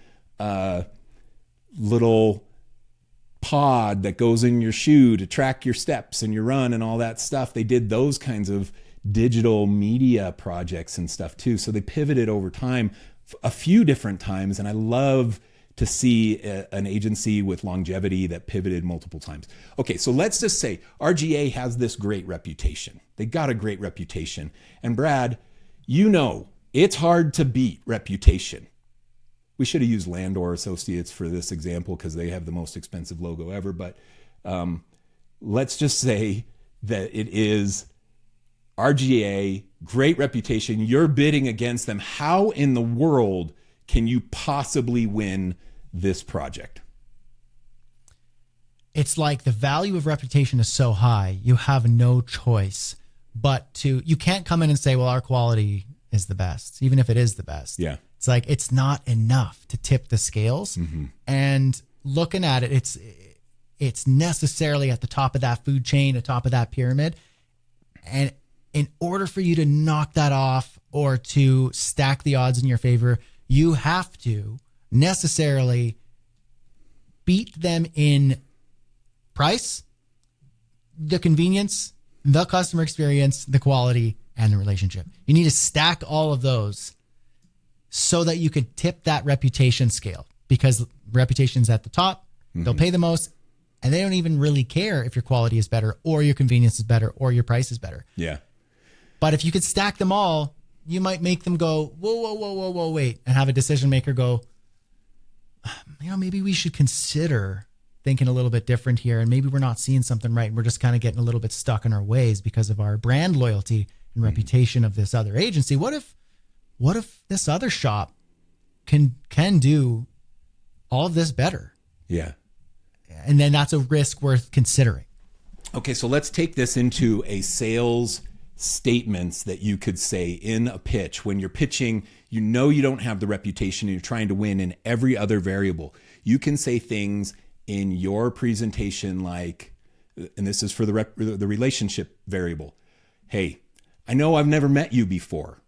little pod that goes in your shoe to track your steps and your run and all that stuff. They did those kinds of digital media projects and stuff too. So they pivoted over time a few different times, and I love to see an agency with longevity that pivoted multiple times. Okay, so let's just say RGA has this great reputation. They got a great reputation. And Brad, you know, it's hard to beat reputation. We should have used Landor Associates for this example because they have the most expensive logo ever. But let's just say that it is RGA, great reputation. You're bidding against them. How in the world can you possibly win this project? It's like the value of reputation is so high, you have no choice but you can't come in and say, well, our quality is the best, even if it is the best. Yeah. It's like, it's not enough to tip the scales. Mm-hmm. And looking at it, it's necessarily at the top of that food chain, at the top of that pyramid. And in order for you to knock that off or to stack the odds in your favor, you have to necessarily beat them in price, the convenience, the customer experience, the quality, and the relationship. You need to stack all of those so that you can tip that reputation scale, because reputation's at the top. Mm-hmm. They'll pay the most, and they don't even really care if your quality is better or your convenience is better or your price is better. Yeah. But if you could stack them all, you might make them go, whoa, wait, and have a decision maker go, maybe we should consider thinking a little bit different here, and maybe we're not seeing something right, and we're just kind of getting a little bit stuck in our ways because of our brand loyalty and reputation of this other agency. What if this other shop can do all of this better? Yeah. And then that's a risk worth considering. Okay, so let's take this into a sales statements that you could say in a pitch when you're pitching. You know you don't have the reputation and you're trying to win in every other variable. You can say things in your presentation like, and this is for the relationship variable. Hey, I know I've never met you before,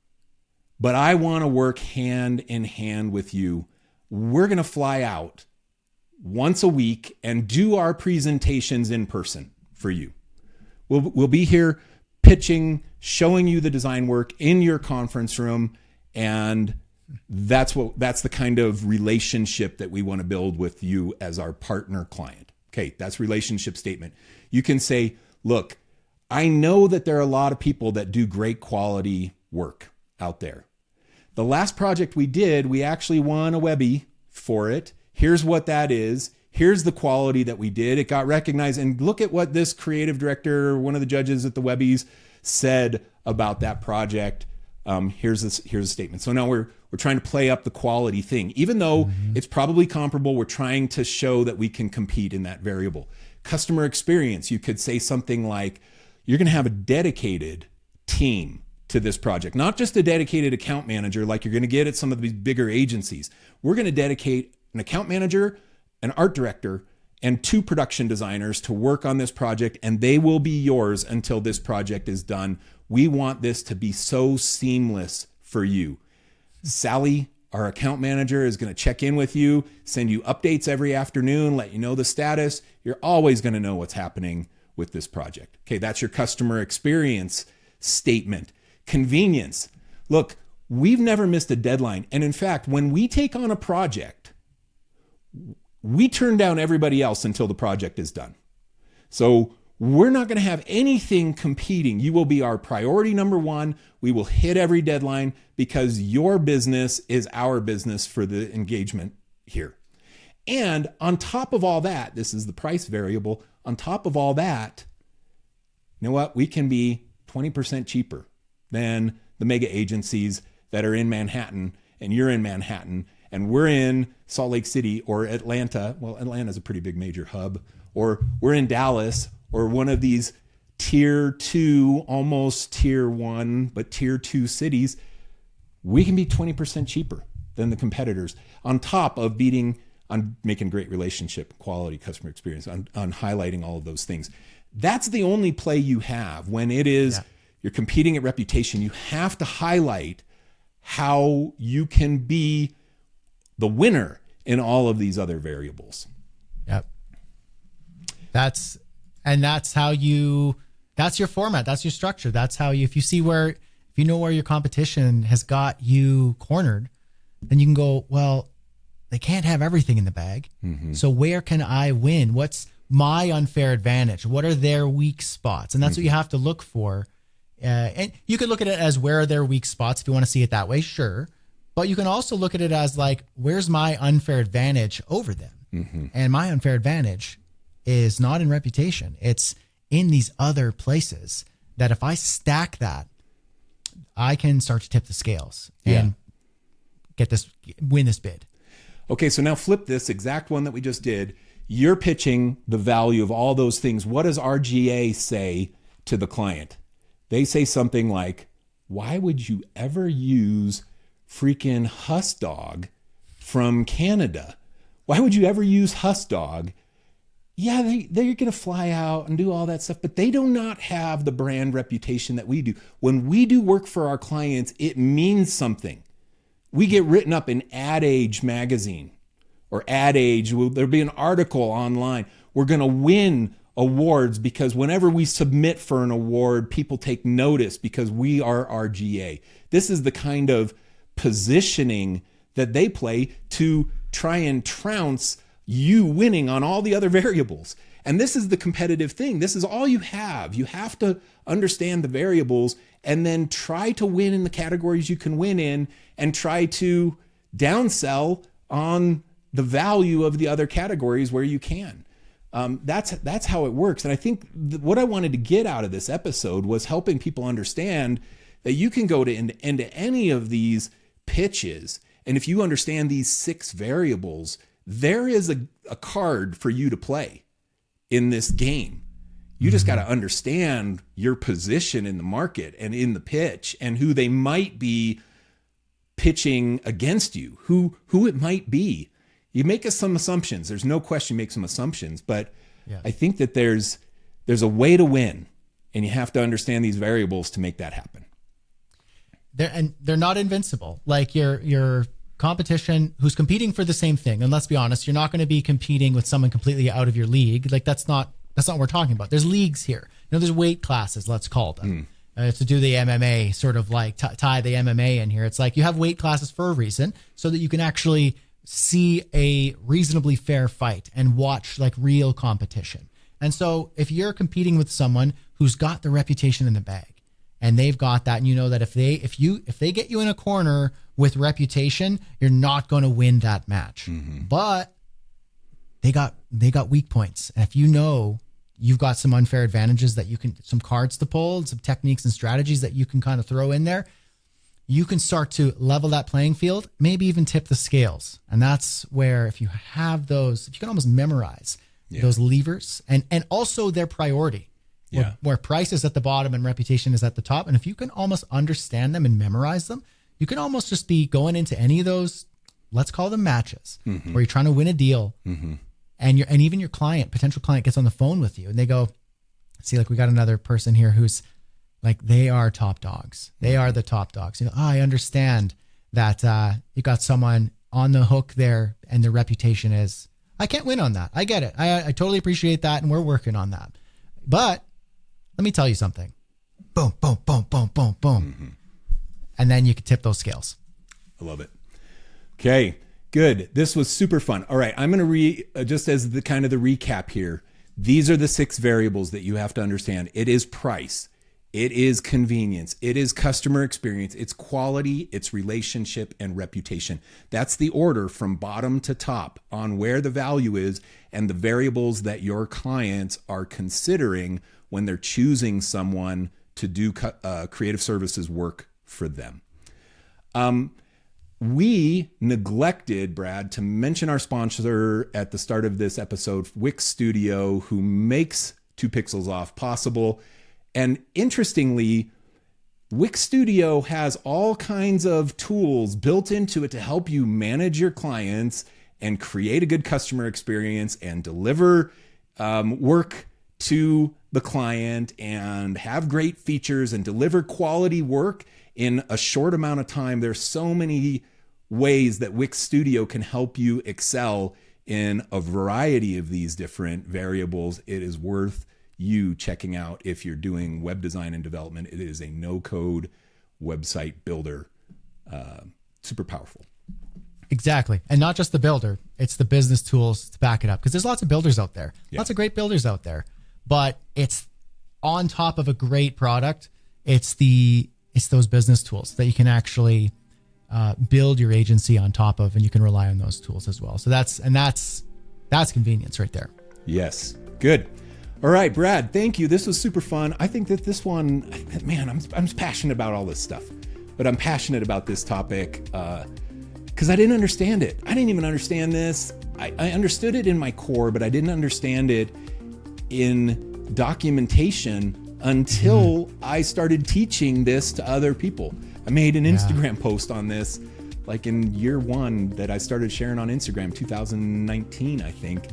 but I want to work hand in hand with you. We're going to fly out once a week and do our presentations in person for you. We'll be here pitching, showing you the design work in your conference room. And that's the kind of relationship that we want to build with you as our partner client. Okay, that's relationship statement. You can say, look, I know that there are a lot of people that do great quality work out there. The last project we did, we actually won a Webby for it. Here's what that is. Here's the quality that we did. It got recognized. And look at what this creative director, one of the judges at the Webbies, said about that project. Here's a statement. So now we're trying to play up the quality thing. Even though it's probably comparable, we're trying to show that we can compete in that variable. Customer experience, you could say something like, you're going to have a dedicated team to this project, not just a dedicated account manager like you're going to get at some of these bigger agencies. We're going to dedicate an account manager, an art director, and 2 production designers to work on this project, and they will be yours until this project is done. We want this to be so seamless for you. Sally, our account manager, is going to check in with you, send you updates every afternoon, let you know the status. You're always going to know what's happening with this project. Okay, that's your customer experience statement. Convenience. Look, we've never missed a deadline. And in fact, when we take on a project, we turn down everybody else until the project is done. So we're not going to have anything competing. You will be our priority number 1. We will hit every deadline because your business is our business for the engagement here. And on top of all that, this is the price variable. On top of all that, you know what? We can be 20% cheaper than the mega agencies that are in Manhattan, and you're in Manhattan, and we're in Salt Lake City or Atlanta. Well, Atlanta's a pretty big major hub. Or we're in Dallas or one of these tier 2, almost tier 1, but tier 2 cities. We can be 20% cheaper than the competitors on top of on making great relationship, quality, customer experience, on highlighting all of those things. That's the only play you have when it is you're competing at reputation. You have to highlight how you can be the winner in all of these other variables. Yep. That's your format. That's your structure. That's how if you know where your competition has got you cornered, then you can go, well, they can't have everything in the bag. Mm-hmm. So where can I win? What's my unfair advantage? What are their weak spots? And that's what you have to look for. And you could look at it as where are their weak spots if you want to see it that way, sure. But you can also look at it as like, where's my unfair advantage over them? Mm-hmm. And my unfair advantage is not in reputation. It's in these other places that if I stack that, I can start to tip the scales and win this bid. Okay, so now flip this exact one that we just did. You're pitching the value of all those things. What does RGA say to the client? They say something like, why would you ever use freaking Huss Dog from Canada? Why would you ever use Huss Dog? Yeah, they're going to fly out and do all that stuff, but they do not have the brand reputation that we do. When we do work for our clients, it means something. We get written up in Ad Age magazine or Ad Age. There'll be an article online. We're going to win awards because whenever we submit for an award, people take notice because we are RGA. This is the kind of positioning that they play to try and trounce you winning on all the other variables. And this is the competitive thing. This is all you have. You have to understand the variables and then try to win in the categories you can win in and try to downsell on the value of the other categories where you can. That's how it works. And I think what I wanted to get out of this episode was helping people understand that you can go into any of these pitches. And if you understand these 6 variables, there is a card for you to play in this game. You just got to understand your position in the market and in the pitch and who they might be pitching against you, who it might be. You make some assumptions. There's no question you make some assumptions, but I think that there's a way to win, and you have to understand these variables to make that happen. They're not invincible. Like your competition who's competing for the same thing. And let's be honest, you're not going to be competing with someone completely out of your league. Like that's not what we're talking about. There's leagues here. There's weight classes, let's call them. To do the MMA, sort of like tie the MMA in here. It's like you have weight classes for a reason so that you can actually see a reasonably fair fight and watch like real competition. And so if you're competing with someone who's got the reputation in the bag and they've got that, and you know that if they get you in a corner with reputation, you're not going to win that match. But they got weak points. And if you know you've got some unfair advantages that you can, some cards to pull, some techniques and strategies that you can kind of throw in there, you can start to level that playing field, maybe even tip the scales. And that's where, if you have those, if you can almost memorize those levers and also their priority, where price is at the bottom and reputation is at the top. And if you can almost understand them and memorize them, you can almost just be going into any of those, let's call them matches, where you're trying to win a deal. And even your potential client gets on the phone with you and they go, see, like we got another person here who's like, they are top dogs. They are the top dogs. I understand that you got someone on the hook there and their reputation is, I can't win on that. I get it. I totally appreciate that. And we're working on that. But let me tell you something. Boom, boom, boom, boom, boom, boom. And then you can tip those scales. I love it. Okay. Good. This was super fun. All right. I'm going to just as the kind of the recap here. These are the 6 variables that you have to understand. It is price. It is convenience. It is customer experience. It's quality, it's relationship, and reputation. That's the order from bottom to top on where the value is and the variables that your clients are considering when they're choosing someone to do creative services work for them. We neglected, Brad, to mention our sponsor at the start of this episode, Wix Studio, who makes 2 Pixels Off possible. And interestingly, Wix Studio has all kinds of tools built into it to help you manage your clients and create a good customer experience and deliver work to the client and have great features and deliver quality work in a short amount of time. There's so many ways that Wix Studio can help you excel in a variety of these different variables. It is worth you checking out if you're doing web design and development. It is a no-code website builder. Super powerful. Exactly. And not just the builder, it's the business tools to back it up. Because there's lots of builders out there, lots of great builders out there. But it's on top of a great product. It's those business tools that you can actually build your agency on top of, and you can rely on those tools as well. So that's convenience right there. Yes. Good. All right, Brad, thank you. This was super fun. I think that this one, man, I'm passionate about all this stuff, but I'm passionate about this topic because I didn't understand it. I didn't even understand this. I understood it in my core, but I didn't understand it in documentation until I started teaching this to other people. I made an Instagram post on this like in year 1 that I started sharing on Instagram, 2019, I think,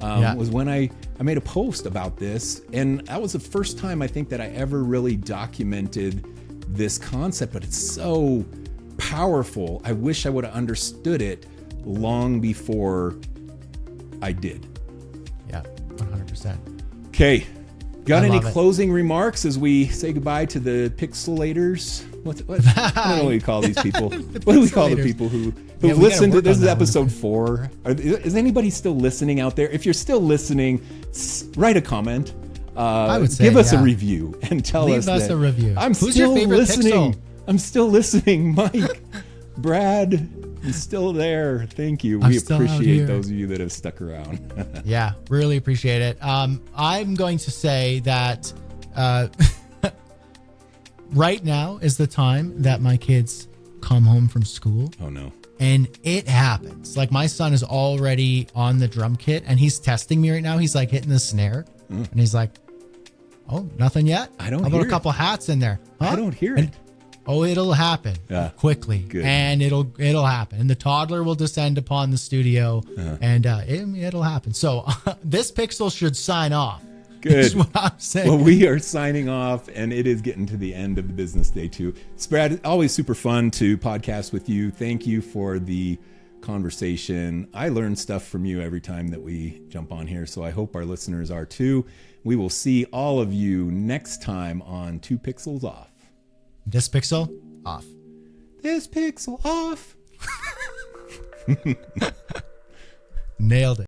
was when I made a post about this. And that was the first time I think that I ever really documented this concept, but it's so powerful. I wish I would have understood it long before I did. Yeah, 100%. Okay. Got any closing remarks as we say goodbye to the pixelators? What I don't know what we call these people. What do we call the people who've listened to this? Is episode 4. Is anybody still listening out there? If you're still listening, write a comment. I would say, give us a review and tell us a review. Who's your favorite listening. Pixel? I'm still listening, Mike. Brad is still there. Thank you. We appreciate those of you that have stuck around. Yeah, really appreciate it. I'm going to say that right now is the time that my kids come home from school. Oh, no. And it happens. Like my son is already on the drum kit and he's testing me right now. He's like hitting the snare and he's like, Oh, nothing yet? I don't How about hear a couple hats in there? Huh? I don't hear it. Oh, it'll happen quickly. Good. And it'll happen. And the toddler will descend upon the studio and it'll happen. So this pixel should sign off. Good. Is what I'm saying. Well, we are signing off, and it is getting to the end of the business day too. It's Brad, always super fun to podcast with you. Thank you for the conversation. I learn stuff from you every time that we jump on here, so I hope our listeners are too. We will see all of you next time on 2 Pixels Off. This pixel off. This pixel off. Nailed it.